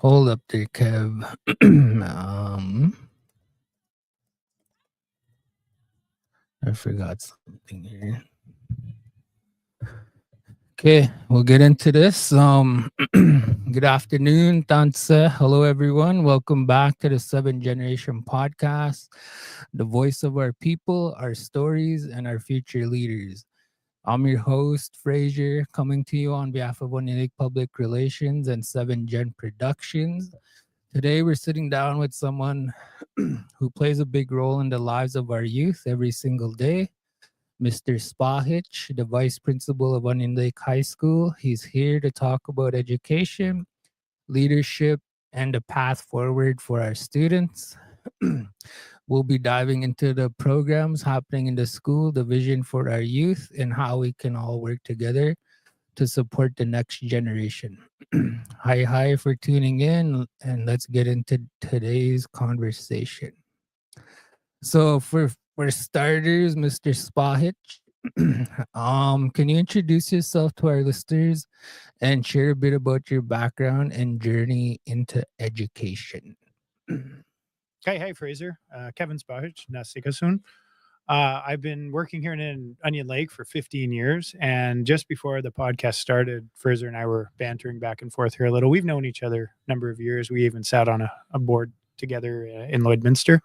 Hold up there, Kev. I forgot something here. Okay, we'll get into this. Good afternoon, Tanse. Hello, everyone. Welcome back to the Seven Generation Podcast, the voice of our people, our stories, and our future leaders. I'm your host, Frazier, coming to you on behalf of One Unique Public Relations and 7 Gen Productions. Today, we're sitting down with someone who plays a big role in the lives of our youth every single day, Mr. Spahich, the Vice Principal of Onion Lake High School. He's here to talk about education, leadership, and the path forward for our students. We'll be diving into the programs happening in the school, the vision for our youth, and how we can all work together to support the next generation. Hi for tuning in, and let's get into today's conversation. So, for starters, Mr. Spahich, can you introduce yourself to our listeners and share a bit about your background and journey into education? Hey, Fraser. Kevin Spahich, Nasikasun. I've been working here in Onion Lake for 15 years. And just before the podcast started, Fraser and I were bantering back and forth here a little. We've known each other a number of years. We even sat on a board together in Lloydminster.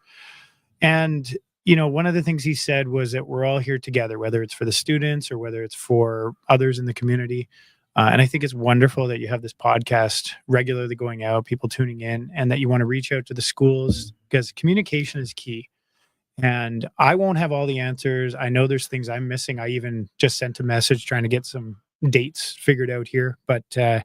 And, one of the things he said was that we're all here together, whether it's for the students or whether it's for others in the community. And I think it's wonderful that you have this podcast regularly going out, people tuning in, and that you want to reach out to the schools because communication is key. And I won't have all the answers. I know there's things I'm missing. I even just sent a message trying to get some dates figured out here. But I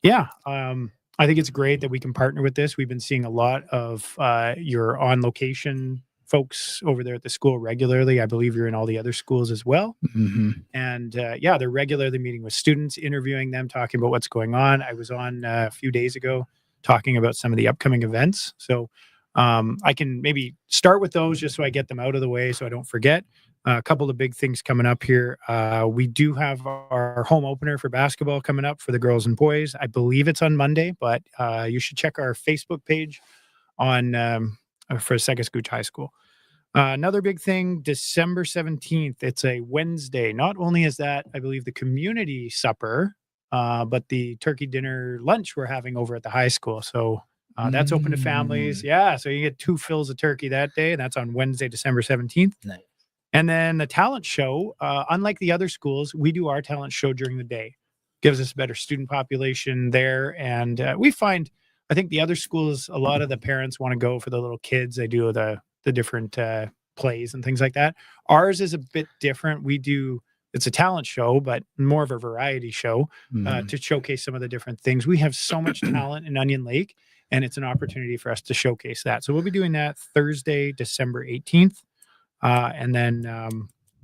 think it's great that we can partner with this. We've been seeing a lot of your on location folks over there at the school regularly. I believe you're in all the other schools as well. Mm-hmm. And they're regularly meeting with students, interviewing them, talking about what's going on. I was on a few days ago talking about some of the upcoming events. So I can maybe start with those just so I get them out of the way so I don't forget. A couple of big things coming up here. We do have our home opener for basketball coming up for the girls and boys. I believe it's on Monday, but you should check our Facebook page on for Secoscooch High School. Another big thing, December 17th. It's a Wednesday. Not only is that, I believe, the community supper, but the turkey dinner lunch we're having over at the high school. So that's open to families. Yeah, so you get 2 fills of turkey that day, and that's on Wednesday, December 17th. Nice. And then the talent show, unlike the other schools, we do our talent show during the day. Gives us a better student population there. And we find, I think the other schools, a lot of the parents want to go for the little kids. They do the different plays and things like that. Ours is a bit different. It's a talent show, but more of a variety show to showcase some of the different things. We have so much talent in Onion Lake, and it's an opportunity for us to showcase that. So we'll be doing that Thursday, December 18th, and then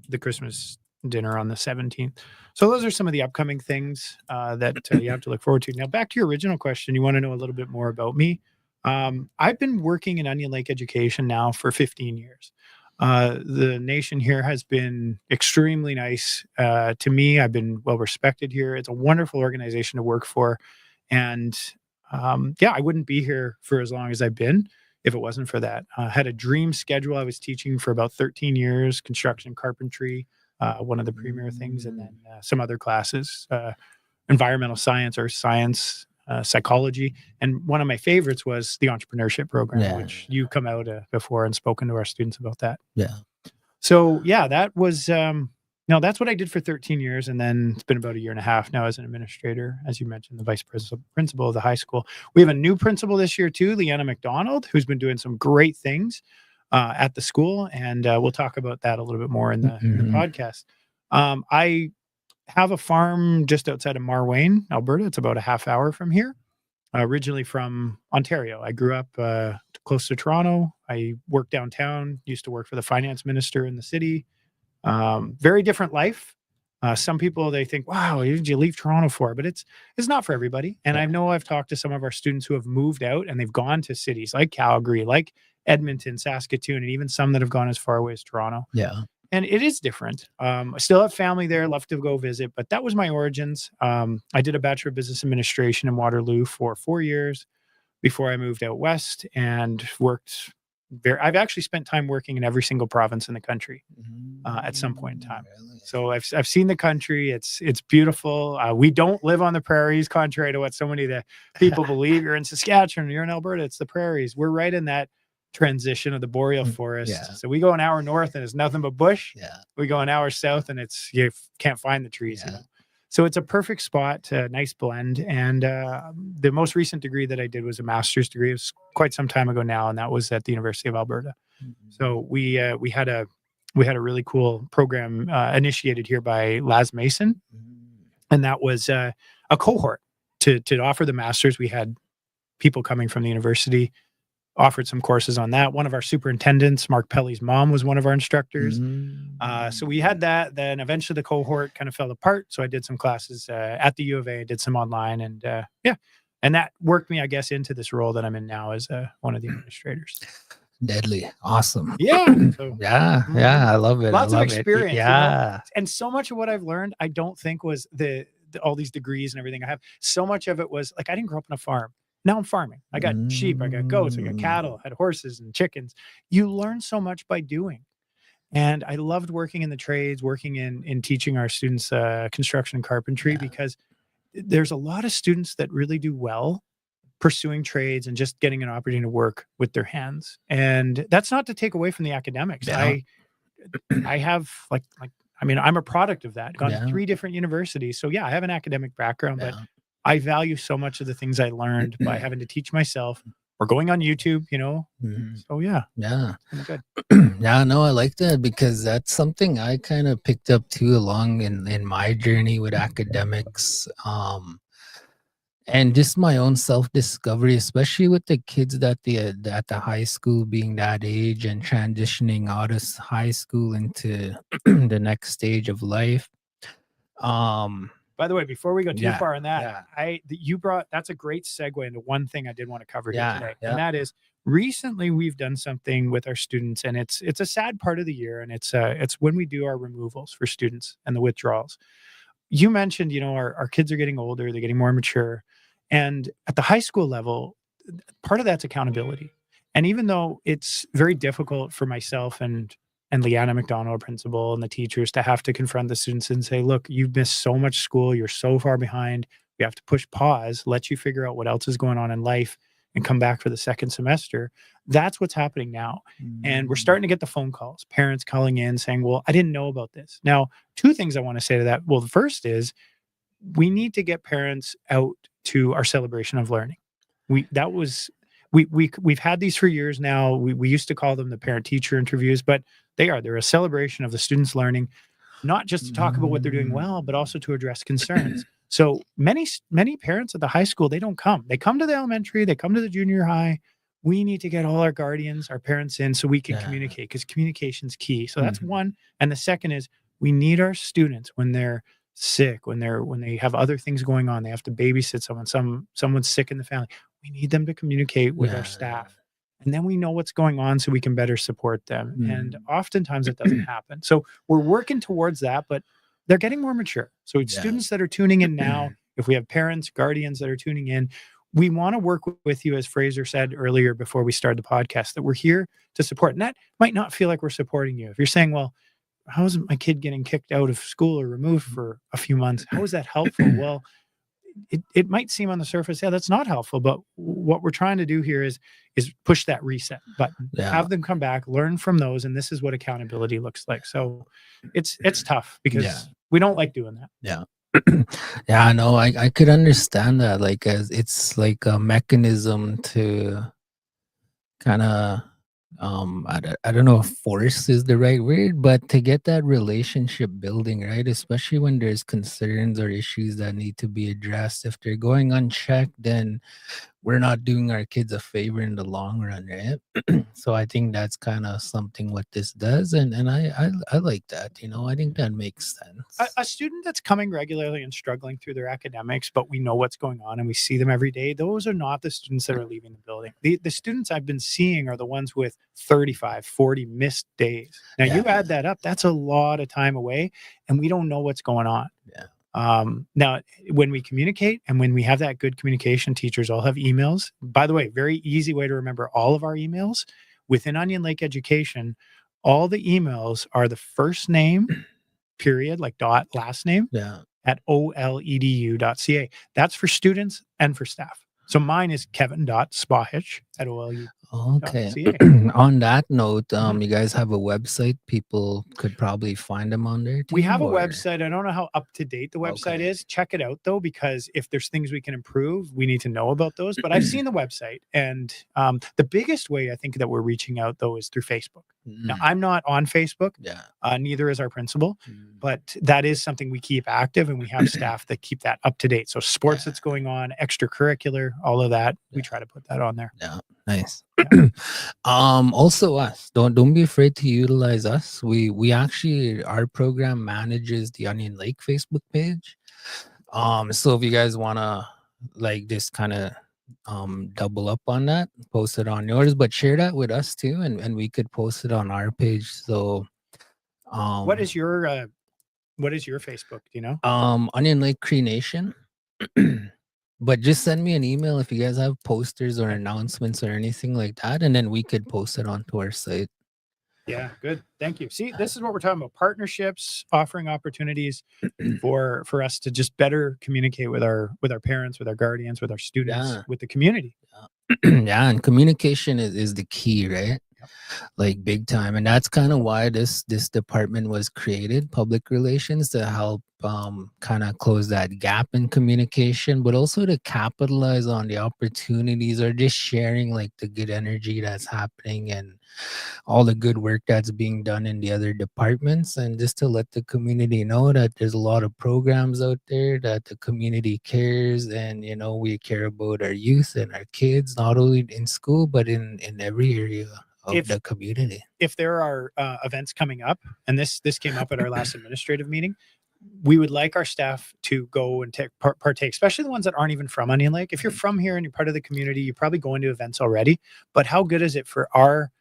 the Christmas dinner on the 17th. So those are some of the upcoming things that you have to look forward to. Now, back to your original question, you want to know a little bit more about me. I've been working in Onion Lake education now for 15 years. The nation here has been extremely nice to me. I've been well respected here. It's a wonderful organization to work for. And I wouldn't be here for as long as I've been if it wasn't for that. I had a dream schedule. I was teaching for about 13 years, construction, carpentry, one of the premier things, and then some other classes, environmental science, earth science, psychology. And one of my favorites was the entrepreneurship program, which you come out before and spoken to our students about that. Yeah. So that was, that's what I did for 13 years. And then it's been about a year and a half now as an administrator, as you mentioned, the vice principal of the high school. We have a new principal this year too, Leanna McDonald, who's been doing some great things at the school. And we'll talk about that a little bit more in the podcast. I have a farm just outside of Marwayne, Alberta. It's about a half hour from here. Originally from Ontario. I grew up close to Toronto. I worked downtown, used to work for the finance minister in the city. Very different life. Some people, they think, wow, what did you leave Toronto for? But it's not for everybody. And I know I've talked to some of our students who have moved out and they've gone to cities like Calgary, like Edmonton, Saskatoon, and even some that have gone as far away as Toronto. Yeah. And it is different. I still have family there, love to go visit, but that was my origins. I did a Bachelor of Business Administration in Waterloo for 4 years. before I moved out west and worked I've actually spent time working in every single province in the country at some point in time. Really? So I've seen the country. It's beautiful. We don't live on the prairies, contrary to what so many of the people believe. You're in Saskatchewan, you're in Alberta. It's the prairies. We're right in that transition of the boreal forest. Yeah. So we go an hour north and it's nothing but bush. Yeah. We go an hour south and you can't find the trees. Yeah. So it's a perfect spot, a nice blend. And the most recent degree that I did was a master's degree. It was quite some time ago now, and that was at the University of Alberta. So we had a really cool program initiated here by Laz Mason, and that was a cohort to offer the masters. We had people coming from the university, offered some courses on that. One of our superintendents, Mark Pelly's mom, was one of our instructors. So we had that. Then eventually the cohort kind of fell apart. So I did some classes at the U of A, did some online, and and that worked me, I guess, into this role that I'm in now as one of the administrators. Deadly. Awesome. Yeah. So, yeah. I love it. Lots I love of experience. It. Yeah. And so much of what I've learned, I don't think was all these degrees and everything I have. So much of it was like, I didn't grow up on a farm. Now I'm farming. I got sheep, I got goats, I got cattle, I had horses and chickens. You learn so much by doing. And I loved working in the trades, working in teaching our students construction and carpentry, because there's a lot of students that really do well pursuing trades and just getting an opportunity to work with their hands. And that's not to take away from the academics. Yeah. I have I'm a product of that. Gone to 3 different universities. So I have an academic background, but I value so much of the things I learned by having to teach myself or going on YouTube, So Yeah. Good. Yeah, no, I like that, because that's something I kind of picked up too along in my journey with academics. And just my own self-discovery, especially with the kids at the high school, being that age and transitioning out of high school into the next stage of life. By the way, before we go too far on that, that's a great segue into one thing I did want to cover here today. And that is, recently we've done something with our students, and it's a sad part of the year, and it's when we do our removals for students and the withdrawals. You mentioned, our kids are getting older, they're getting more mature. And at the high school level, part of that's accountability. And even though it's very difficult for myself and Leanna McDonald, our principal, and the teachers to have to confront the students and say, look, you've missed so much school, you're so far behind, we have to push pause, let you figure out what else is going on in life and come back for the second semester. That's what's happening now. And we're starting to get the phone calls, parents calling in saying, well, I didn't know about this. Now, 2 things I want to say to that. Well, the first is we need to get parents out to our celebration of learning. We've had these for years now. We used to call them the parent-teacher interviews, but they're a celebration of the students' learning, not just to talk about what they're doing well, but also to address concerns. So many parents at the high school, they don't come. They come to the elementary, they come to the junior high. We need to get all our guardians, our parents in so we can communicate, because communication's key. So that's one. And the second is, we need our students when they're sick, when they have other things going on, they have to babysit someone's sick in the family. We need them to communicate with our staff. And then we know what's going on so we can better support them. And oftentimes it doesn't happen. So we're working towards that, but they're getting more mature. So it's students that are tuning in now. If we have parents, guardians that are tuning in, we want to work with you, as Fraser said earlier before we started the podcast, that we're here to support. And that might not feel like we're supporting you. If you're saying, well, how is my kid getting kicked out of school or removed for a few months? How is that helpful? Well, it might seem on the surface, that's not helpful. But what we're trying to do here is push that reset button, have them come back, learn from those. And this is what accountability looks like. So it's tough because we don't like doing that. Yeah, no, I could understand that. Like, as it's like a mechanism to kind of, I don't know if force is the right word, but to get that relationship building, right? Especially when there's concerns or issues that need to be addressed. If they're going unchecked, then we're not doing our kids a favor in the long run, right? So I think that's kind of something what this does, and I like that. I think that makes sense. A student that's coming regularly and struggling through their academics, but we know what's going on and we see them every day, those are not the students that are leaving the building. The students I've been seeing are the ones with 35, 40 missed days. Now you add that up, that's a lot of time away, and we don't know what's going on. Now, when we communicate and when we have that good communication, teachers all have emails. By the way, very easy way to remember all of our emails within Onion Lake Education. All the emails are the first name, period, like dot, last name Yeah. at oledu.ca. That's for students and for staff. So mine is kevin.spahich at olu.ca. Okay. On that note, Mhm. you guys have a website. People could probably find them on there too. We have a or- website. I don't know how up to date the website Okay. is. Check it out though, because if there's things we can improve, we need to know about those. But I've seen the website, and the biggest way I think that we're reaching out though is through Facebook. Now, Mm, I'm not on Facebook. yeah. Neither is our principal, Mm, but that is something we keep active, and we have staff that keep that up to date. So sports Yeah. that's going on, extracurricular, all of that, we Yeah. try to put that on there. Yeah. Nice. Also us. Don't be afraid to utilize us. We actually, our program manages the Onion Lake Facebook page. So if you guys wanna like just kind of double up on that, post it on yours, but share that with us too, and we could post it on our page. So What is your Facebook? Do you know? Onion Lake Cree Nation. But just send me an email if you guys have posters or announcements or anything like that, and then we could post it onto our site. Yeah, good. Thank you. See, this is what we're talking about: partnerships, offering opportunities for us to just better communicate with our parents, with our guardians, with our students, Yeah. with the community. Yeah, and communication is the key, right? Like big time, and that's kind of why this department was created, public relations, to help kind of close that gap in communication, but also to capitalize on the opportunities, or just sharing like the good energy that's happening and all the good work that's being done in the other departments, and just to let the community know that there's a lot of programs out there, that the community cares, and we care about our youth and our kids, not only in school but in every area of the community. If there are events coming up, and this came up at our last administrative meeting, we would like our staff to go and partake, especially the ones that aren't even from Onion Lake. If you're from here and you're part of the community, you're probably going to events already. But how good is it for our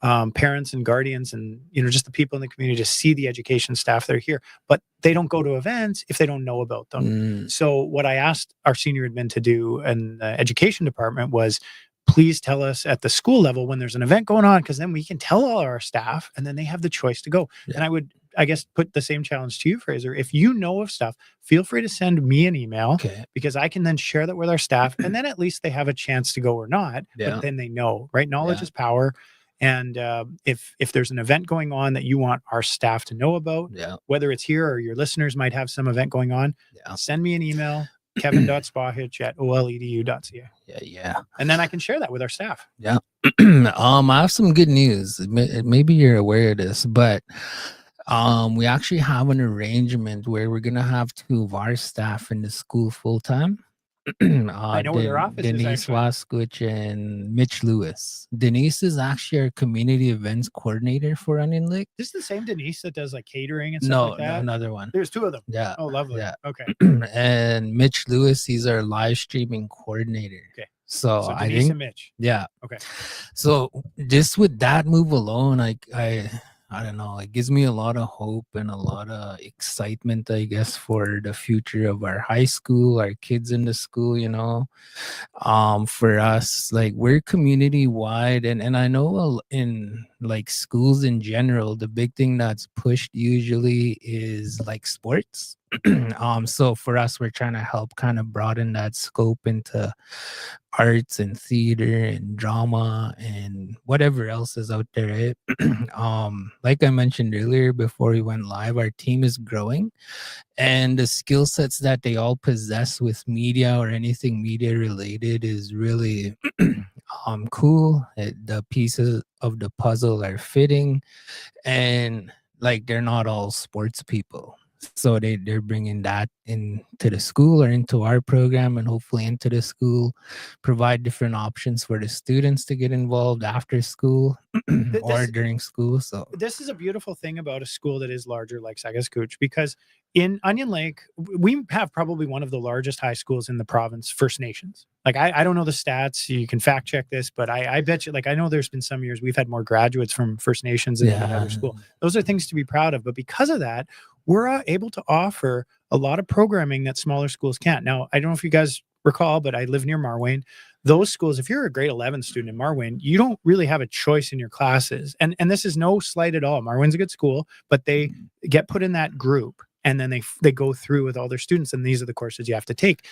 parents and guardians and just the people in the community to see the education staff that are here, but they don't go to events if they don't know about them. So what I asked our senior admin to do in the education department was, please tell us at the school level when there's an event going on, because then we can tell all our staff and then they have the choice to go. And I would, I guess, put the same challenge to you, Fraser. If you know of stuff, feel free to send me an email, because I can then share that with our staff, and then at least they have a chance to go or not, but then they know, right? Knowledge is power. And if there's an event going on that you want our staff to know about, whether it's here or your listeners might have some event going on, send me an email, kevin.spahich@oledu.ca. Yeah. And then I can share that with our staff. Yeah. I have some good news. Maybe you're aware of this, but we actually have an arrangement where we're gonna have two of our staff in the school full time. I know where their office is, Denise actually. Wasquich and Mitch Lewis. Denise is actually our community events coordinator for Onion Lake. This is the same Denise that does like catering and stuff like that? No, another one. There's two of them. Yeah. Oh, lovely. Yeah. Okay. And Mitch Lewis, he's our live streaming coordinator. Okay. So So I Denise think, and Mitch. yeah. Okay. So just with that move alone, I don't know, it gives me a lot of hope and a lot of excitement, I guess, for the future of our high school, our kids in the school, for us, like, we're community wide, and I know in like schools in general, the big thing that's pushed usually is like sports. So for us, we're trying to help kind of broaden that scope into arts and theater and drama and whatever else is out there, right? Like I mentioned earlier before we went live, our team is growing, and the skill sets that they all possess with media or anything media related is really cool. The pieces of the puzzle are fitting, and like they're not all sports people, so they're bringing that into the school or into our program, and hopefully into the school, provide different options for the students to get involved after school or during school. So this is a beautiful thing about a school that is larger like Sagascooch, because in Onion Lake, we have probably one of the largest high schools in the province, First Nations. Like, I don't know the stats. You can fact check this, but I bet you, like, I know there's been some years we've had more graduates from First Nations than any other school. Those are things to be proud of. But because of that, we're able to offer a lot of programming that smaller schools can't. Now, I don't know if you guys recall, but I live near Marwayne. Those schools, if you're a grade 11 student in Marwayne, you don't really have a choice in your classes. And this is no slight at all. Marwayne's a good school, but they get put in that group and then they go through with all their students, and these are the courses you have to take.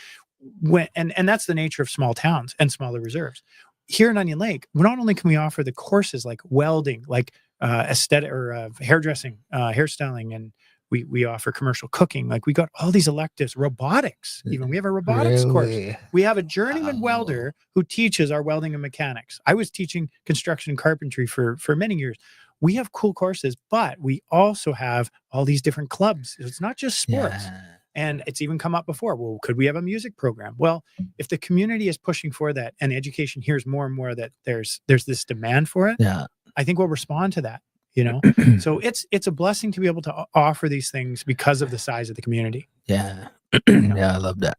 And that's the nature of small towns and smaller reserves. Here in Onion Lake, not only can we offer the courses like welding, like aesthetic or hairdressing, hairstyling, and we offer commercial cooking. Like we got all these electives, robotics. Even we have a robotics course. Really? We have a journeyman Wow. welder who teaches our welding and mechanics. I was teaching construction and carpentry for many years. We have cool courses, but we also have all these different clubs. It's not just sports. Yeah. And it's even come up before. Well, could we have a music program? Well, if the community is pushing for that and education hears more and more that there's this demand for it, Yeah. I think we'll respond to that, you know? So it's a blessing to be able to offer these things because of the size of the community. Yeah. Yeah, I love that.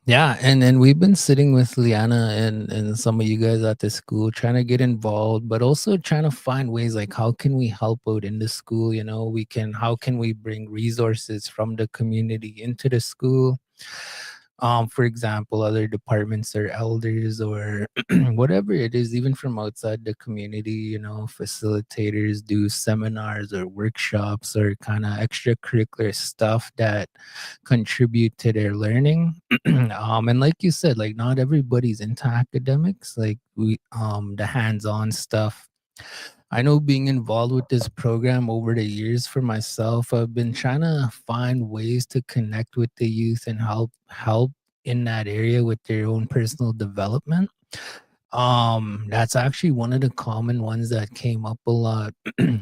Yeah, and then we've been sitting with Liana and some of you guys at the school trying to get involved, but also trying to find ways like how can we help out in the school, how can we bring resources from the community into the school? For example, other departments or elders or whatever it is, even from outside the community, facilitators do seminars or workshops or kind of extracurricular stuff that contribute to their learning. And like you said, like not everybody's into academics, like the hands-on stuff. I know being involved with this program over the years for myself, I've been trying to find ways to connect with the youth and help in that area with their own personal development. That's actually one of the common ones that came up a lot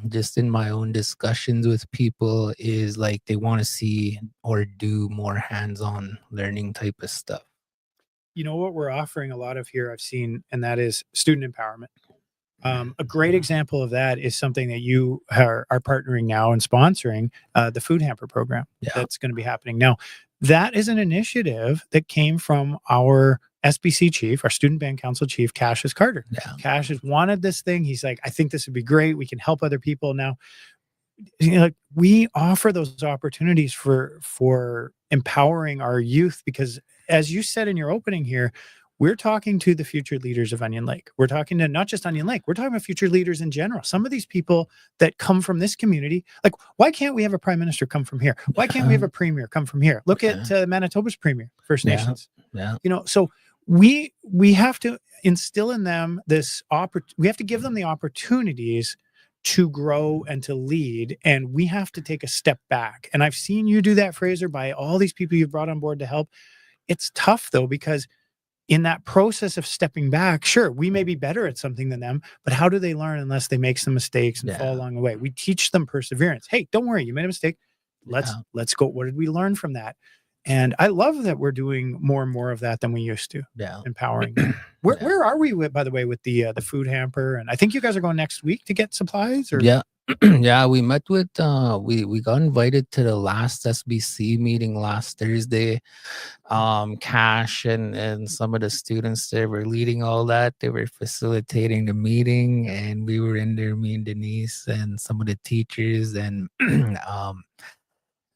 just in my own discussions with people is like they want to see or do more hands-on learning type of stuff. You know what we're offering a lot of here I've seen, and that is student empowerment. A great example of that is something that you are partnering now and sponsoring, the food hamper program that's going to be happening. Now, that is an initiative that came from our SBC chief, our student band council chief, Cassius Carter. Yeah. Cassius wanted this thing. He's like, I think this would be great. We can help other people. Now, we offer those opportunities for empowering our youth because, as you said in your opening here, we're talking to the future leaders of Onion Lake. We're talking to not just Onion Lake, we're talking about future leaders in general. Some of these people that come from this community, like, why can't we have a prime minister come from here? Why can't we have a premier come from here? Look at Manitoba's premier, First Nations. Yeah. So we have to instill in them we have to give them the opportunities to grow and to lead, and we have to take a step back. And I've seen you do that, Fraser, by all these people you've brought on board to help. It's tough though, because in that process of stepping back, sure, we may be better at something than them, but how do they learn unless they make some mistakes and fall along the way? We teach them perseverance. Hey, don't worry, you made a mistake. Let's go. What did we learn from that? And I love that we're doing more and more of that than we used to. Yeah. Empowering. Where are we by the way, with the food hamper? And I think you guys are going next week to get supplies, or yeah. Yeah, we met with we got invited to the last SBC meeting last Thursday. Cash and some of the students that were leading all that, they were facilitating the meeting, and we were in there, me and Denise and some of the teachers. And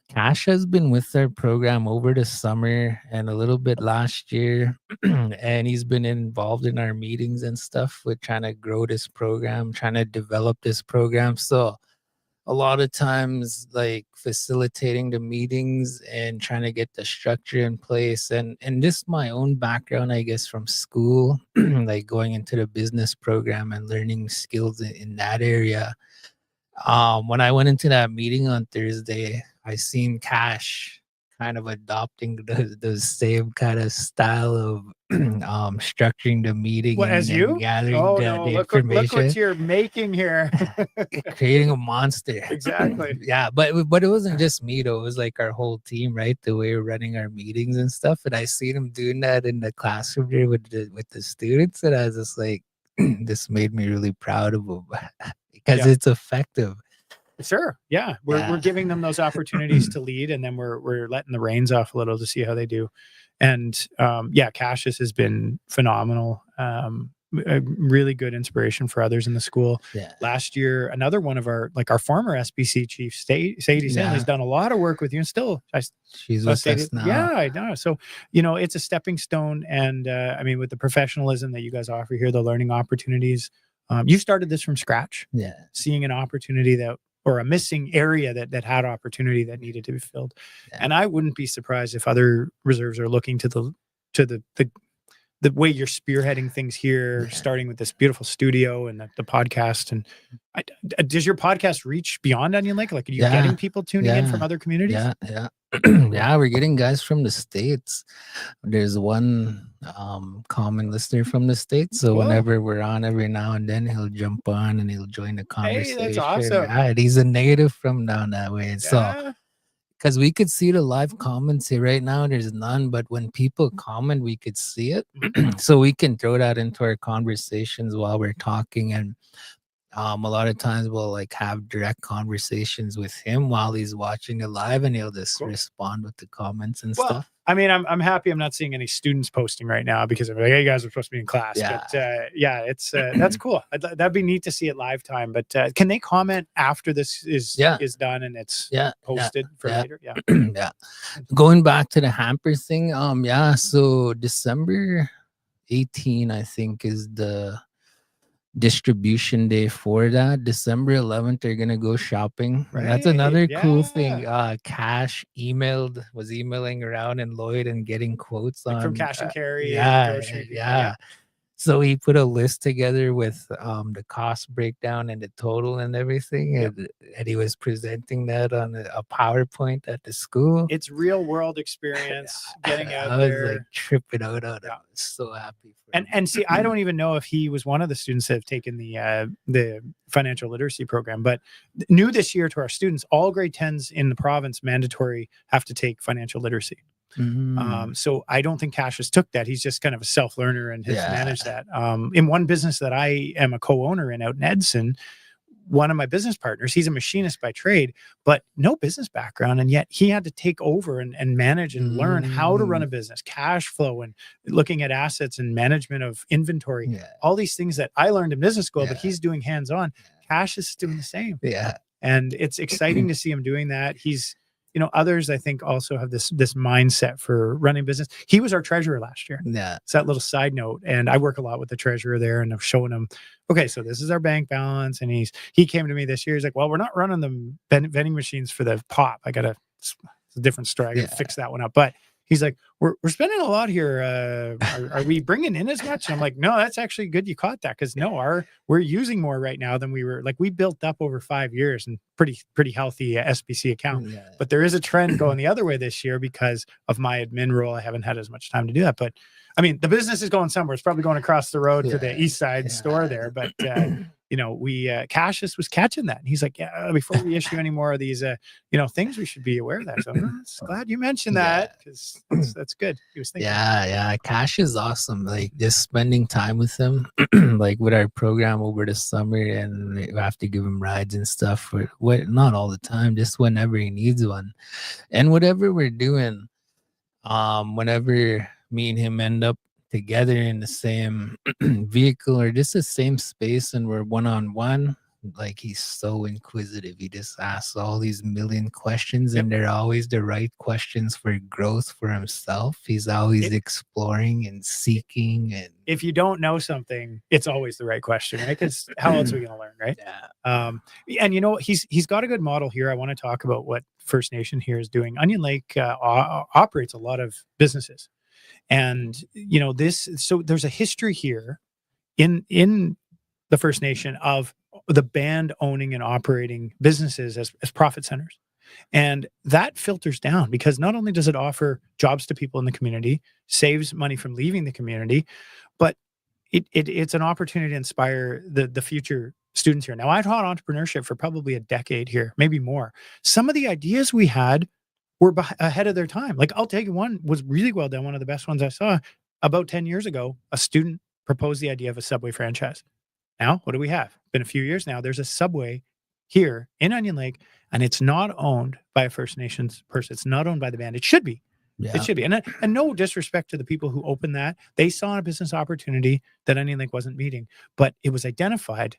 Cash has been with our program over the summer and a little bit last year. And he's been involved in our meetings and stuff with trying to grow this program, trying to develop this program. So a lot of times, like facilitating the meetings and trying to get the structure in place, and just my own background, I guess, from school, like going into the business program and learning skills in that area. When I went into that meeting on Thursday, I seen Cash kind of adopting the same kind of style of structuring the meeting and gathering the information. Look what you're making here. Creating a monster. Exactly. Yeah, but it wasn't just me though. It was like our whole team, right? The way we're running our meetings and stuff. And I seen him doing that in the classroom here with the students, and I was just like, this made me really proud of him because it's effective. Sure. Yeah. We're giving them those opportunities to lead, and then we're letting the reins off a little to see how they do. And Cassius has been phenomenal. a really good inspiration for others in the school. Yeah. Last year, another one of our former SBC chief, Sadie Stanley's Yeah. done a lot of work with you, and still She's saw with Sadie. us now. Yeah, I know. So it's a stepping stone, and I mean, with the professionalism that you guys offer here, the learning opportunities. You started this from scratch, Yeah. seeing an opportunity or a missing area that had opportunity that needed to be filled. Yeah. And I wouldn't be surprised if other reserves are looking to the way you're spearheading things here, Yeah. starting with this beautiful studio and the podcast. And does your podcast reach beyond Onion Lake? Like, are you getting people tuning in from other communities? Yeah. Yeah, we're getting guys from the States. There's one common listener from the States. So whenever we're on, every now and then he'll jump on and he'll join the conversation. Hey, that's awesome. Yeah, and he's a native from down that way. Yeah. So because we could see the live comments here right now, there's none, but when people comment, we could see it. So we can throw that into our conversations while we're talking. And a lot of times we'll like have direct conversations with him while he's watching it live, and he'll just respond with the comments and stuff. I mean, I'm happy I'm not seeing any students posting right now because I'm like, hey, you guys are supposed to be in class. Yeah. But it's that's cool. That'd be neat to see it live time. But can they comment after this is done and it's posted for later? Yeah. Yeah. Going back to the hamper thing, so December 18, I think, is the distribution day for that. December 11th, they're gonna go shopping. Right. That's another cool thing. Cash was emailing around in Lloyd and getting quotes on from Cash and Carry. Yeah. So he put a list together with the cost breakdown and the total and everything, and he was presenting that on a PowerPoint at the school. It's real world experience getting out I was there. Like tripping out on it. I was so happy. And see, I don't even know if he was one of the students that have taken the financial literacy program, but new this year to our students, all grade 10s in the province mandatory have to take financial literacy. So I don't think Cassius took that. He's just kind of a self-learner and has managed that. In one business that I am a co-owner in out in Edson, one of my business partners, he's a machinist by trade, but no business background. And yet he had to take over and manage and learn how to run a business, cash flow, and looking at assets and management of inventory, all these things that I learned in business school, but he's doing hands-on. Cash is doing the same. Yeah. And it's exciting to see him doing that. He's, others I think also have this mindset for running business. He was our treasurer last year. Yeah. It's that little side note. And I work a lot with the treasurer there, and I'm showing him, okay, so this is our bank balance. And he came to me this year. He's like, well, we're not running the vending machines for the pop. It's a different story. I gotta fix that one up. But he's like, we're spending a lot here. Are we bringing in as much? And I'm like, no, that's actually good. You caught that. Cause we're using more right now than we were. Like, we built up over 5 years and pretty healthy SBC account, but there is a trend going the other way this year because of my admin role. I haven't had as much time to do that, but I mean, the business is going somewhere. It's probably going across the road to the East Side store there, but Cassius was catching that. And he's like, yeah, before we issue any more of these, things we should be aware of that. So I'm glad you mentioned that, because that's good. He was thinking. Yeah. Cash is awesome. Like, just spending time with him, like with our program over the summer, and we have to give him rides and stuff for not all the time, just whenever he needs one. And whatever we're doing, whenever me and him end up together in the same vehicle or just the same space and we're one-on-one, like, he's so inquisitive. He just asks all these million questions, and they're always the right questions for growth for himself. He's always exploring and seeking. And if you don't know something, it's always the right question, right? Because how else are we going to learn, right? And he's got a good model here. I want to talk about what First Nation here is doing. Onion Lake operates a lot of businesses. And, so there's a history here in the First Nation of the band owning and operating businesses as profit centers. And that filters down, because not only does it offer jobs to people in the community, saves money from leaving the community, but it's an opportunity to inspire the future students here. Now, I've taught entrepreneurship for probably a decade here, maybe more. Some of the ideas we had were ahead of their time. Like, I'll take one was really well done. One of the best ones I saw about 10 years ago, a student proposed the idea of a Subway franchise. Now, what do we have? Been a few years now. There's a Subway here in Onion Lake, and it's not owned by a First Nations person. It's not owned by the band. It should be. It should be. And no disrespect to the people who opened that. They saw a business opportunity that Onion Lake wasn't meeting, but it was identified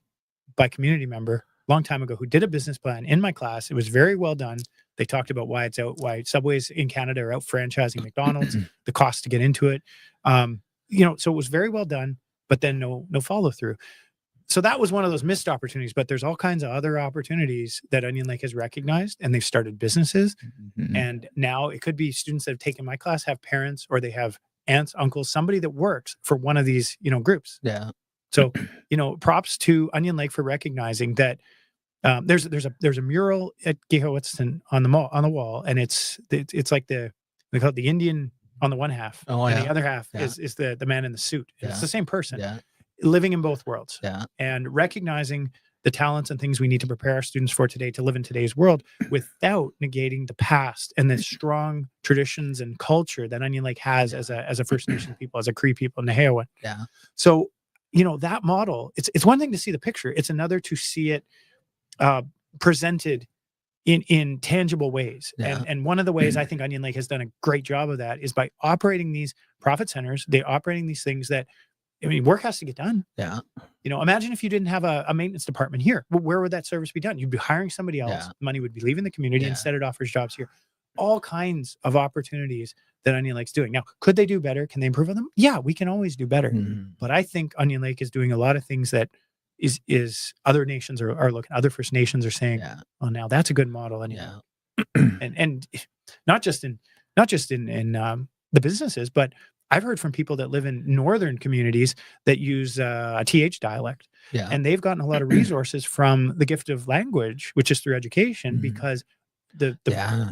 by a community member a long time ago who did a business plan in my class. It was very well done. They talked about why Subways in Canada are out franchising McDonald's, the cost to get into it. So it was very well done, but then no follow through. So that was one of those missed opportunities, but there's all kinds of other opportunities that Onion Lake has recognized, and they've started businesses. And now it could be students that have taken my class have parents, or they have aunts, uncles, somebody that works for one of these, groups. Yeah. So, props to Onion Lake for recognizing that. There's a mural at Gehowitz on the wall, and it's like we call it the Indian on the one half, and the other half is the man in the suit. It's the same person. Living in both worlds, and recognizing the talents and things we need to prepare our students for today to live in today's world without negating the past and the strong traditions and culture that Onion Lake has as a First Nation people, as a Cree people, Naheowen. Yeah. So, that model, it's one thing to see the picture. It's another to see it presented in tangible ways. And one of the ways I think Onion Lake has done a great job of that is by operating these profit centers. They operating these things that, work has to get done. Yeah. Imagine if you didn't have a maintenance department here. Where would that service be done? You'd be hiring somebody else. Yeah. Money would be leaving the community. Instead, it offers jobs here. All kinds of opportunities that Onion Lake's doing. Now, could they do better? Can they improve on them? Yeah, we can always do better. But I think Onion Lake is doing a lot of things that is other nations are looking. Other First Nations are saying, "Oh, now that's a good model." And not just in the businesses, but I've heard from people that live in northern communities that use a TH dialect, and they've gotten a lot of resources from the gift of language, which is through education, because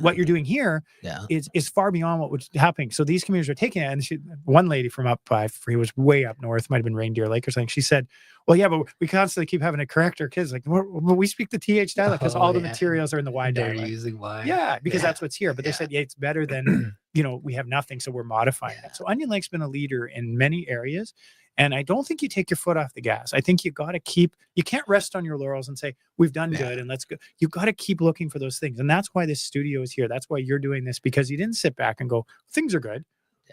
what you're doing here is far beyond what was happening. So these communities are taking it, and one lady from up by, it was way up north, might have been Reindeer Lake or something. She said, "Well, yeah, but we constantly keep having to correct our kids. Like, we speak the TH dialect because all the materials are in the Y dialect. They're using Y. Yeah, because that's what's here. But they said, it's better than we have nothing, so we're modifying it. So Onion Lake's been a leader in many areas. And I don't think you take your foot off the gas. I think you can't rest on your laurels and say, we've done good and let's go. You got to keep looking for those things. And that's why this studio is here. That's why you're doing this, because you didn't sit back and go, things are good.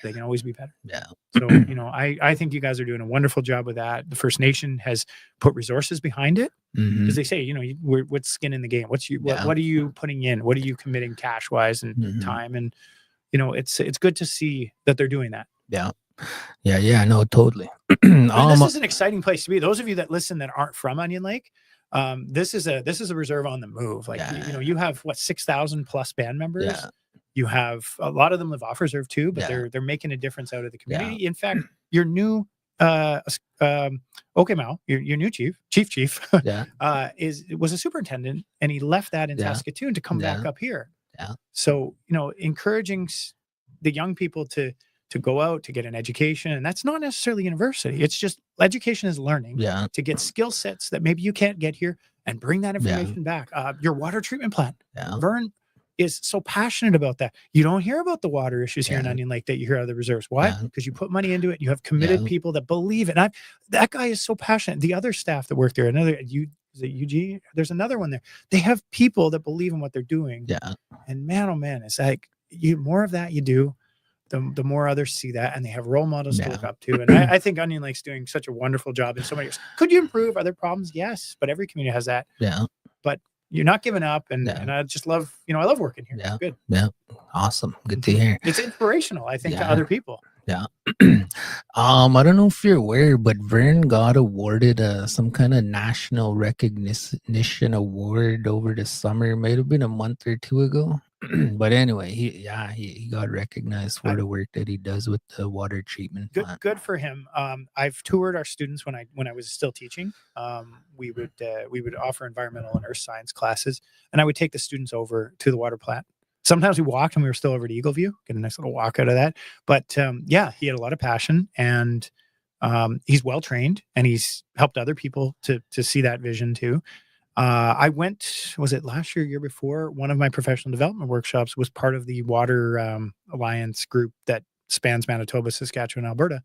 They can always be better. Yeah. So, I think you guys are doing a wonderful job with that. The First Nation has put resources behind it, because they say, what's skin in the game? What are you putting in? What are you committing cash wise and time? And, it's good to see that they're doing that. Yeah, no, totally. This is an exciting place to be. Those of you that listen that aren't from Onion Lake, this is a reserve on the move. Like, you have 6,000 plus band members. Yeah. You have a lot of them live off reserve too, but they're making a difference out of the community. In fact, your new Okemau, your new chief, was a superintendent, and he left that in Saskatoon to come back up here. So, encouraging the young people to go out to get an education, and that's not necessarily university. It's just education is learning to get skill sets that maybe you can't get here, and bring that information back. Your water treatment plant, Vern is so passionate about that. You don't hear about the water issues here in Onion Lake that you hear out of the reserves. Why? Because you put money into it. You have committed people that believe it. And that guy is so passionate. The other staff that work there, is it UG? There's another one there. They have people that believe in what they're doing. And man, oh man, it's like more of that you do, the more others see that, and they have role models to look up to. And I think Onion Lake's doing such a wonderful job in so many years. Could you improve? Are there problems? Yes, but every community has that. But you're not giving up, and I just love, I love working here. It's good. Awesome. Good to hear. It's inspirational, I think, to other people. I don't know if you're aware, but Vern got awarded some kind of national recognition award over the summer. Might have been a month or two ago. But anyway, he got recognized for the work that he does with the water treatment plant. Good for him. I've toured our students when I was still teaching. We would offer environmental and earth science classes, and I would take the students over to the water plant. Sometimes we walked, and we were still over to Eagleview, get a nice little walk out of that. But he had a lot of passion, and he's well trained, and he's helped other people to see that vision too. I went, was it last year before? One of my professional development workshops was part of the Water Alliance group that spans Manitoba, Saskatchewan, Alberta.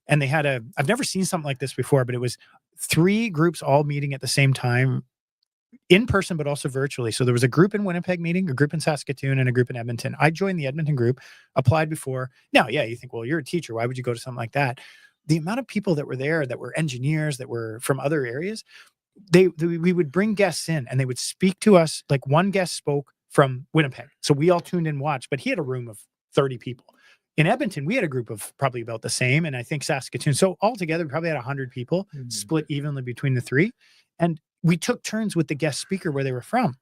And they had I've never seen something like this before, but it was 3 groups all meeting at the same time in person, but also virtually. So there was a group in Winnipeg meeting, a group in Saskatoon, and a group in Edmonton. I joined the Edmonton group, applied before. Now, yeah, you think, well, you're a teacher. Why would you go to something like that? The amount of people that were there that were engineers, that were from other areas, we would bring guests in and they would speak to us. Like one guest spoke from Winnipeg. So we all tuned in and watched, but he had a room of 30 people. In Edmonton, we had a group of probably about the same. And I think Saskatoon. So altogether, we probably had 100 people split evenly between the three. And we took turns with the guest speaker where they were from.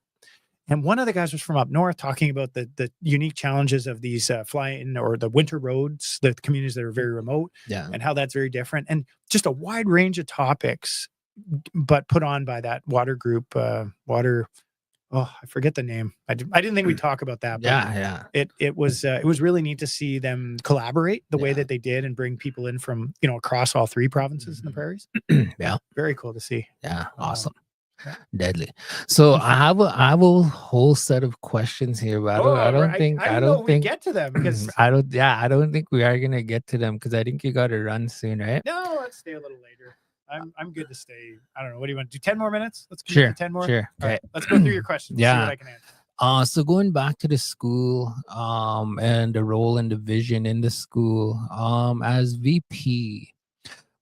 And one of the guys was from up north talking about the unique challenges of these fly-in or the winter roads, the communities that are very remote, and how that's very different. And just a wide range of topics, but put on by that water group, oh, I forget the name. I didn't think we'd talk about that. But it was really neat to see them collaborate the way that they did and bring people in from, across all three provinces in the prairies. Very cool to see. Awesome. Deadly. So I have a whole set of questions here, but I don't think we get to them because I don't think we are gonna get to them because I think you got to run soon, right? No, let's stay a little later. I'm good to stay. I don't know. What do you want to do? 10 more minutes? Let's sure. 10 more. Sure. All right, let's go through your questions. See what I can answer. So going back to the school, and the role and the vision in the school, as VP,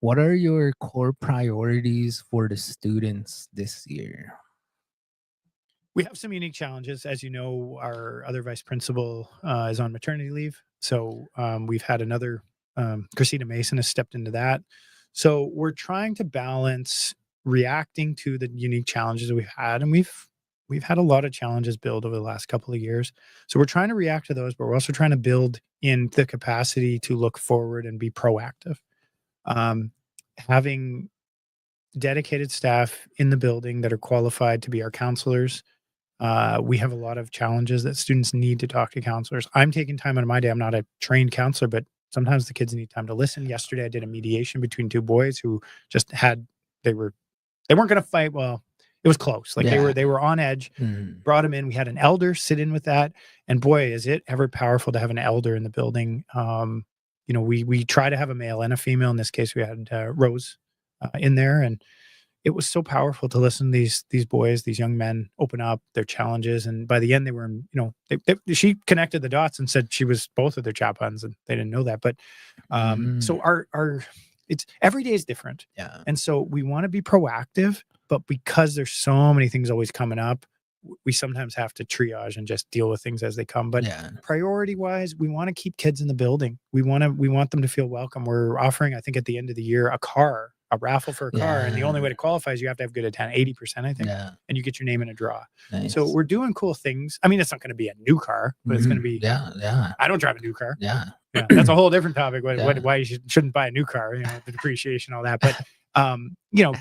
what are your core priorities for the students this year? We have some unique challenges. As you know, our other vice principal is on maternity leave. So we've had another, Christina Mason has stepped into that. So we're trying to balance reacting to the unique challenges that we've had. And we've had a lot of challenges build over the last couple of years. So we're trying to react to those, but we're also trying to build in the capacity to look forward and be proactive. Having dedicated staff in the building that are qualified to be our counselors. We have a lot of challenges that students need to talk to counselors. I'm taking time out of my day. I'm not a trained counselor, but sometimes the kids need time to listen. Yesterday, I did a mediation between two boys who just they weren't going to fight. Well, it was close. Like they were on edge. Brought them in. We had an elder sit in with that, and boy, is it ever powerful to have an elder in the building. We try to have a male and a female. In this case, we had Rose in there, and it was so powerful to listen to these boys, these young men open up their challenges. And by the end, they were, she connected the dots and said she was both of their chaplains, and they didn't know that. But so it's every day is different. Yeah. And so we want to be proactive, but because there's so many things always coming up, we sometimes have to triage and just deal with things as they come. But priority wise, we want to keep kids in the building. We want them to feel welcome. We're offering, I think at the end of the year, a raffle for a car. And the only way to qualify is you have to have good attendance, 80%, I think. And you get your name in a draw. Nice. So we're doing cool things. I mean, it's not going to be a new car, but it's going to be, I don't drive a new car. That's a whole different topic. Why you shouldn't buy a new car, the depreciation, all that. But,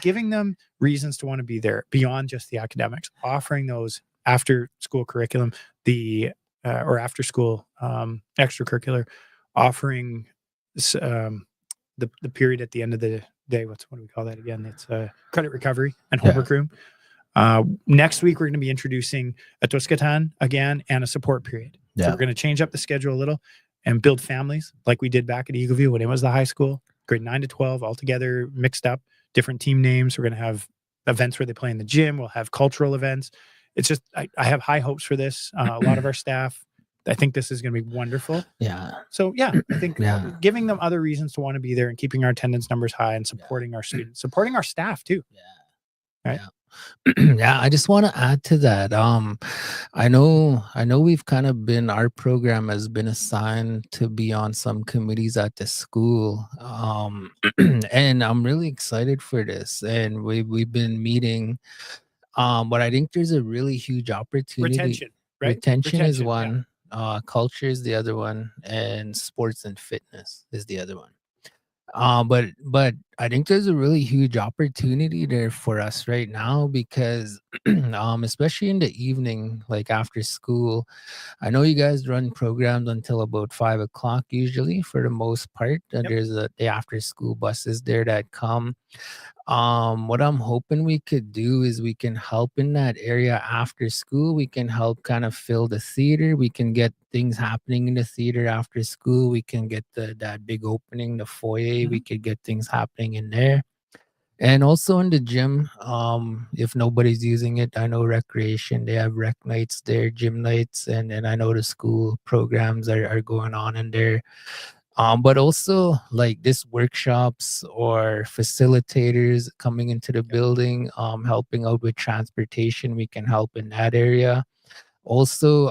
giving them reasons to want to be there beyond just the academics, offering those after school curriculum, or after school extracurricular, offering the period at the end of the day. What do we call that again? It's credit recovery and homework room. Next week, we're going to be introducing a Tuskatan again and a support period. So we're going to change up the schedule a little and build families like we did back at Eagleview when it was the high school, grade 9 to 12, all together, mixed up, different team names. We're going to have events where they play in the gym. We'll have cultural events. It's just, I have high hopes for this. A lot of our staff, I think this is going to be wonderful. So I think giving them other reasons to want to be there and keeping our attendance numbers high and supporting our students, supporting our staff too. Right. I just want to add to that. I know we've kind of our program has been assigned to be on some committees at the school. And I'm really excited for this. And we've been meeting. But I think there's a really huge opportunity. Retention, right? Retention is one. Culture is the other one, and sports and fitness is the other one. But I think there's a really huge opportunity there for us right now because, especially in the evening, like after school, I know you guys run programs until about 5 o'clock usually for the most part. And there's the after school buses there that come. What I'm hoping we could do is we can help in that area after school. We can help kind of fill the theater. We can get things happening in the theater after school. We can get that big opening, the foyer. We could get things happening in there. And also in the gym, if nobody's using it, I know recreation, they have rec nights there, gym nights, and I know the school programs are going on in there. But also like this workshops or facilitators coming into the Yep. building, helping out with transportation, we can help in that area. Also,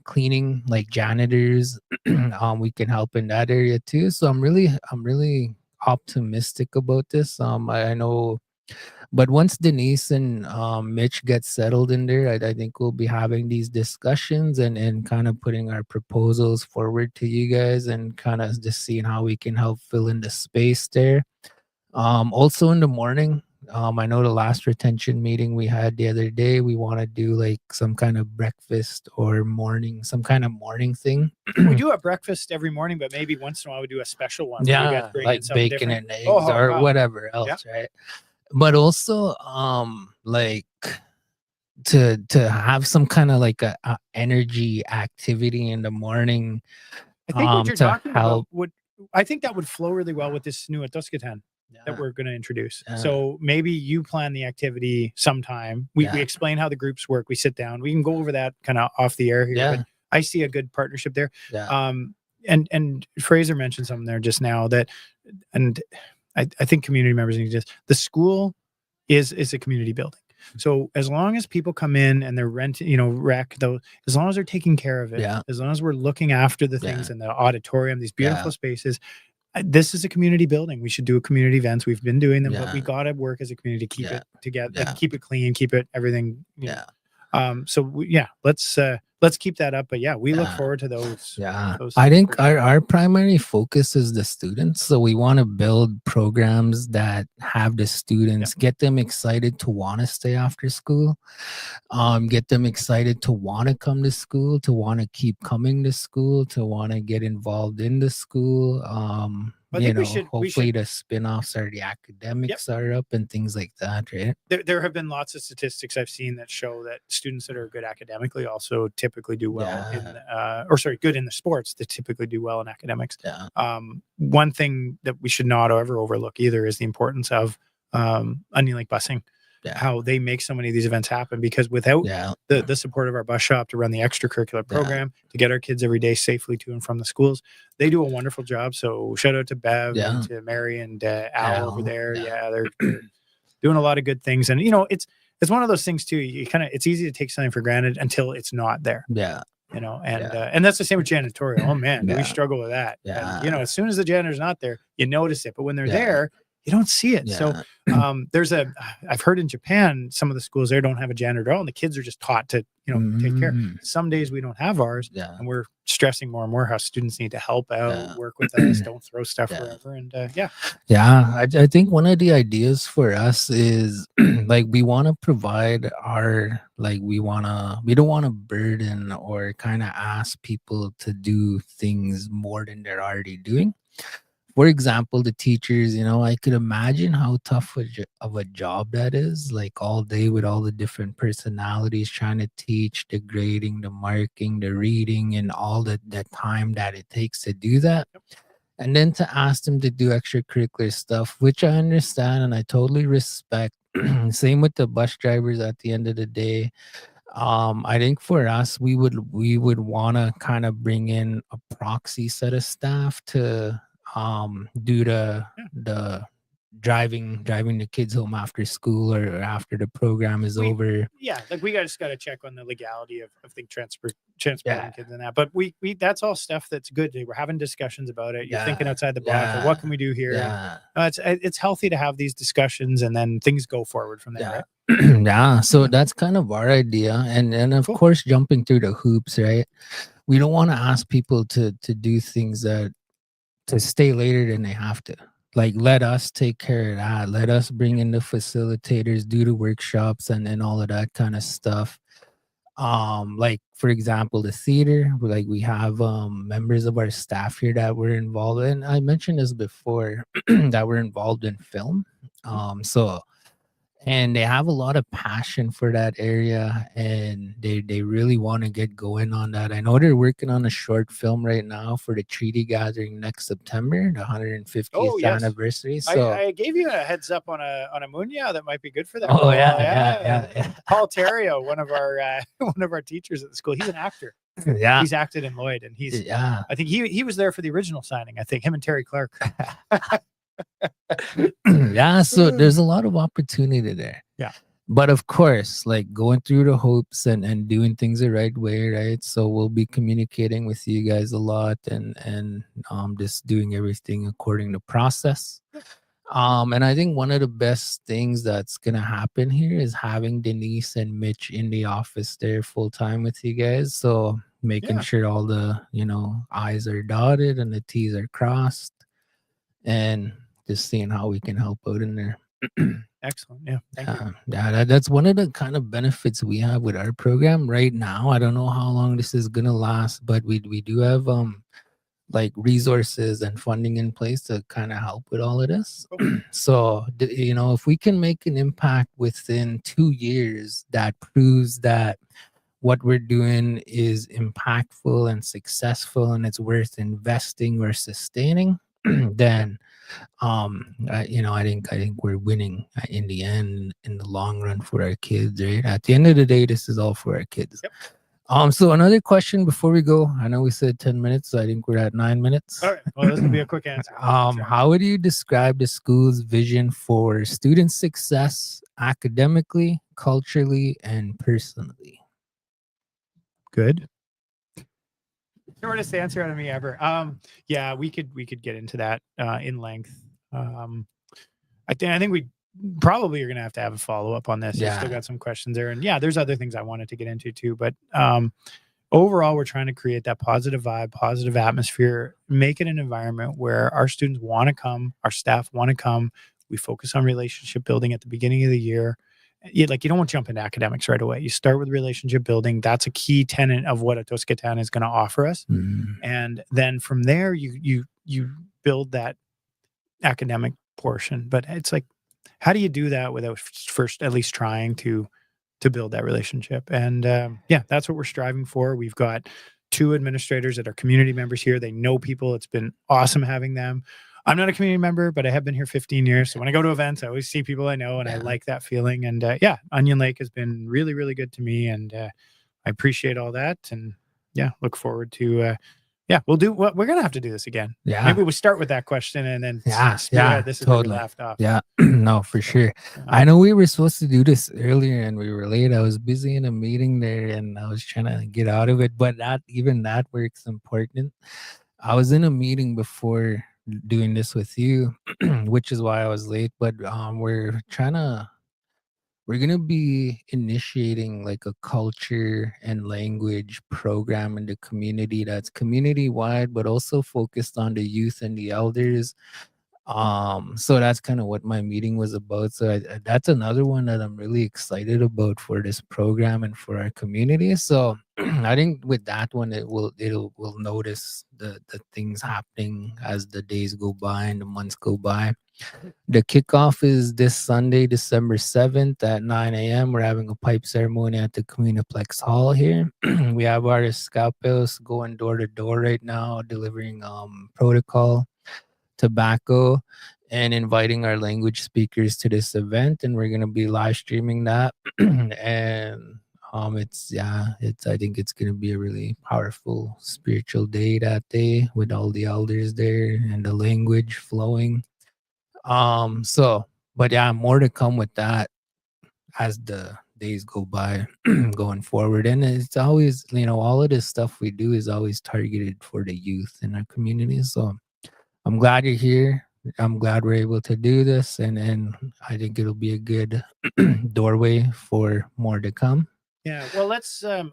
cleaning, like janitors, we can help in that area too. So I'm really optimistic about this. I know, but once Denise and Mitch get settled in there, I think we'll be having these discussions and kind of putting our proposals forward to you guys and kind of just seeing how we can help fill in the space there. Also in the morning, I know the last retention meeting we had the other day, we want to do like some kind of breakfast or morning, some kind of morning thing. We do a breakfast every morning, but maybe once in a while we do a special one where you guys Yeah, bring in like something bacon different. and Oh, eggs or wow. whatever Yeah. else, right? But also, like to have some kind of like a energy activity in the morning, I think what you're to talking about help. would I think that would flow really well with this new Etoskatan that Yeah, we're going to introduce. yeah, So maybe you plan the activity sometime. We yeah, explain how the groups work. We sit down. We can go over that kind of off the air here, but yeah, I see a good partnership there. yeah, And Fraser mentioned something there just now that, and I think community members need to just the school is a community building. So as long as people come in and they're renting, rec though, as long as they're taking care of it, yeah, as long as we're looking after the yeah, things in the auditorium, these yeah, beautiful spaces, this is a community building. We should do a community events. We've been doing them, but we yeah, got to work as a community to keep yeah, it together, like yeah, keep it clean, keep it everything. yeah, So yeah, let's keep that up. But yeah, we look yeah. forward to those Yeah, those I things think for sure. our primary focus is the students. So we want to build programs that have the Yep. students, get them excited to want to stay after school, get them excited to want to come to school, to want to keep coming to school, to want to get involved in the school. I think we Hopefully should. the spin-offs or the Yep. academics are up and things like that, right? There have been lots of statistics I've seen that show that students that are good academically also typically do well in, Yeah, or sorry, good in the sports that typically do well in academics. yeah, One thing that we should not ever overlook either is the importance of Onion Lake busing, yeah, how they make so many of these events happen because without yeah, the support of our bus shop to run the extracurricular yeah, program to get our kids every day safely to and from the schools, they do a wonderful job. So shout out to Bev and yeah, to Mary and Al over Al, there. yeah, Yeah, they're doing a lot of good things. And it's one of those things too. You kind of it's easy to take something for granted until it's not there. yeah, And yeah, and that's the same with janitorial. Oh man, do we yeah, struggle with that? And yeah, as soon as the janitor's not there, you notice it, but when they're yeah, there, you don't see it. So yeah. there's a I've heard in Japan some of the schools there don't have a janitor at all, and the kids are just taught to take care. Mm, Some days we don't have ours, yeah, and we're stressing more and more how students need to help out, yeah, work with us, don't throw stuff yeah, wherever, and yeah, yeah. I think one of the ideas for us is like we want to provide our like we don't want to burden or kind of ask people to do things more than they're already doing. For example, the teachers, I could imagine how tough of a job that is, like all day with all the different personalities trying to teach the grading, the marking, the reading, and all the time that it takes to do that. And then to ask them to do extracurricular stuff, which I understand and I totally respect. Same with the bus drivers at the end of the day. I think for us we would want to kind of bring in a proxy set of staff to do yeah. the driving the kids home after school or after the program is we over. yeah, like we just got to check on the legality of think Yeah, transporting kids and that. But we that's all stuff that's good. We're having discussions about it. You're thinking yeah, outside the box. Like, yeah, what can we do here? And yeah, it's healthy to have these discussions, and then things go forward from there, yeah. right? Yeah, so Yeah, that's kind of our idea, and of cool. course jumping through the hoops, right? We don't want to ask people to do things that to stay later than they have to. Like, let us take care of that. Let us bring Yep. in the facilitators, do the workshops and all of that kind of stuff. Like for example, the theater, like we have members of our staff here that were involved in. I mentioned this before that we're involved in film. Mhm. So and they have a lot of passion for that area, and they really want to get going on that. I know they're working on a short film right now for the treaty gathering next September, the Oh 150th yes, anniversary. So I gave you a heads up on a Munya that might be good for that oh role. yeah, Yeah, yeah, yeah. yeah, yeah. Paul Terrio, one of our one of our teachers at the school. He's an actor. Yeah, He's acted in Lloyd, and he's yeah. I think he was there for the original signing. I think him and Terry Clark. Yeah, so there's a lot of opportunity there. Yeah. But of course, like going through the hopes and doing things the right way, right? So we'll be communicating with you guys a lot, and just doing everything according to process. And I think one of the best things that's gonna happen here is having Denise and Mitch in the office there full time with you guys. So making Yeah. sure all the I's are dotted and the T's are crossed, and just seeing how we can help out in there. Excellent. Yeah. Thank you. Yeah, that's one of the kind of benefits we have with our program right now. I don't know how long this is gonna last, but we do have like resources and funding in place to kind of help with all of this. So if we can make an impact within 2 years, that proves that what we're doing is impactful and successful, and it's worth investing or sustaining. Then I think we're winning in the end, in the long run, for our kids, right? At the end of the day, this is all for our kids. Yep. So another question before we go. I know we said 10 minutes, so I think we're at 9 minutes. All right. Well, this will be a quick answer. How would you describe the school's vision for student success academically, culturally, and personally? Good. Shortest answer out of me ever. Yeah, we could get into that in length. I think we probably are gonna have to have a follow up on this. I still got some questions there, and yeah, there's other things I wanted to get into too. But overall, we're trying to create that positive vibe, positive atmosphere, make it an environment where our students want to come, our staff want to come. We focus on relationship building at the beginning of the year. You don't want to jump into academics right away. You start with relationship building. That's a key tenet of what Etoskatan is going to offer us. And then from there, you build that academic portion. But it's like, how do you do that without first at least trying to build that relationship? And yeah, that's what we're striving for. We've got 2 administrators that are community members here. They know people. It's been awesome having them. I'm not a community member, but I have been here 15 years. So when I go to events, I always see people I know, and I like that feeling. And yeah, Onion Lake has been really, really good to me, and I appreciate all that. And yeah, look forward to yeah, we'll do what we're gonna have to do this again. Yeah. Maybe we start with that question and then this is totally. where we left off. Yeah, no, for sure. I know we were supposed to do this earlier and we were late. I was busy in a meeting there and I was trying to get out of it, but that work's important. I was in a meeting before doing this with you, which is why I was late. But we're gonna be initiating like a culture and language program in the community that's community wide, but also focused on the youth and the elders. So that's kind of what my meeting was about. So that's another one that I'm really excited about for this program and for our community. So I think with that one, we'll notice the things happening as the days go by and the months go by. The kickoff is this Sunday, December 7th at 9 a.m. We're having a pipe ceremony at the Communiplex Hall here. We have our scalpels going door to door right now, delivering protocol, tobacco, and inviting our language speakers to this event. And we're going to be live streaming that. And I think it's going to be a really powerful spiritual day that day with all the elders there and the language flowing. But yeah, more to come with that as the days go by going forward. And it's always, all of this stuff we do is always targeted for the youth in our community. So I'm glad you're here. I'm glad we're able to do this, and I think it'll be a good doorway for more to come. Yeah, well, let's. I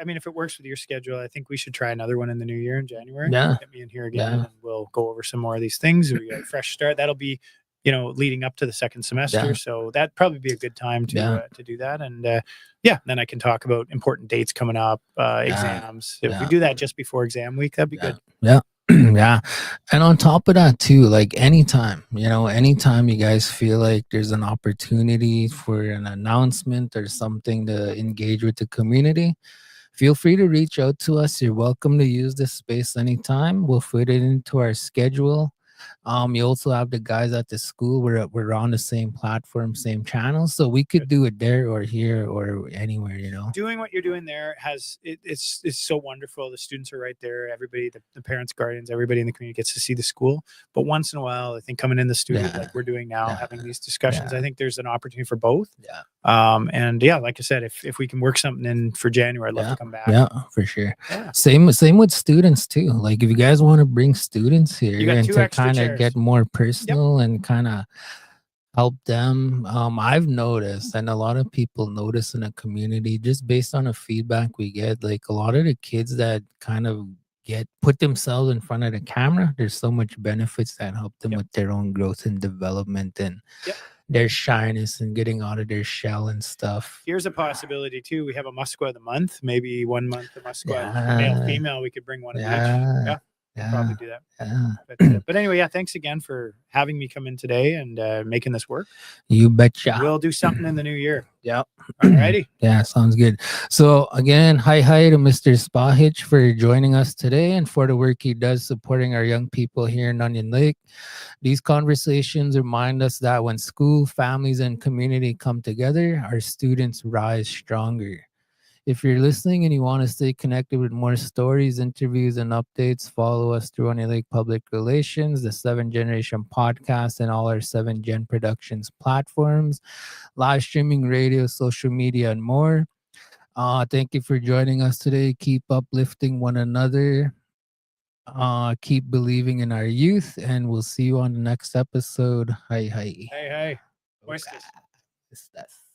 mean, if it works with your schedule, I think we should try another one in the new year in January. Yeah, get me in here again, and we'll go over some more of these things. We got a fresh start. That'll be, leading up to the second semester. Yeah. So that'd probably be a good time to do that. And yeah, then I can talk about important dates coming up, exams. If we do that just before exam week, that'd be good. Yeah. Yeah. And on top of that too, like anytime, anytime you guys feel like there's an opportunity for an announcement or something to engage with the community, feel free to reach out to us. You're welcome to use this space anytime. We'll fit it into our schedule. You also have the guys at the school. We're on the same platform, same channel, so we could Good. do it there or here or anywhere. Doing what you're doing there it's so wonderful. The students are right there. Everybody, the parents, guardians, everybody in the community gets to see the school. But once in a while, I think coming in the studio Yeah, like we're doing now, yeah, having these discussions, I yeah, think there's an opportunity for both. yeah, And yeah, like I said, if we can work something in for January, I'd love yeah, to come back. yeah, for sure. Yeah, Same with students too. Like if you guys want to bring students you here got and two to extra kind of get chairs. more Yep. personal and kind of help them. I've noticed, and a lot of people notice in the community, just based on the feedback we get, like a lot of the kids that kind of get put themselves in front of the camera, there's so much benefits that help them Yep. with their own growth and development and Yep. their shyness and getting out of their shell and stuff. Here's a possibility too. We have a Musqua of the month. Maybe 1 month a Musqua, male, Yeah, female. We could bring one of each. yeah, Yeah, we'll yeah, probably do that. yeah. But anyway, yeah. Thanks again for having me come in today and making this work. You betcha. We'll do something in the new year. Yeah. All righty. Yeah, sounds good. So again, hi to Mr. Spahich for joining us today and for the work he does supporting our young people here in Onion Lake. These conversations remind us that when school, families, and community come together, our students rise stronger. If you're listening and you want to stay connected with more stories, interviews, and updates, follow us through Onion Lake Public Relations, the 7 Generation Podcast, and all our 7 Gen Productions platforms, live streaming, radio, social media, and more. Thank you for joining us today. Keep uplifting one another. Keep believing in our youth, and we'll see you on the next episode. Hi, hi. Hey, hey. Okay. Oysters. Estás.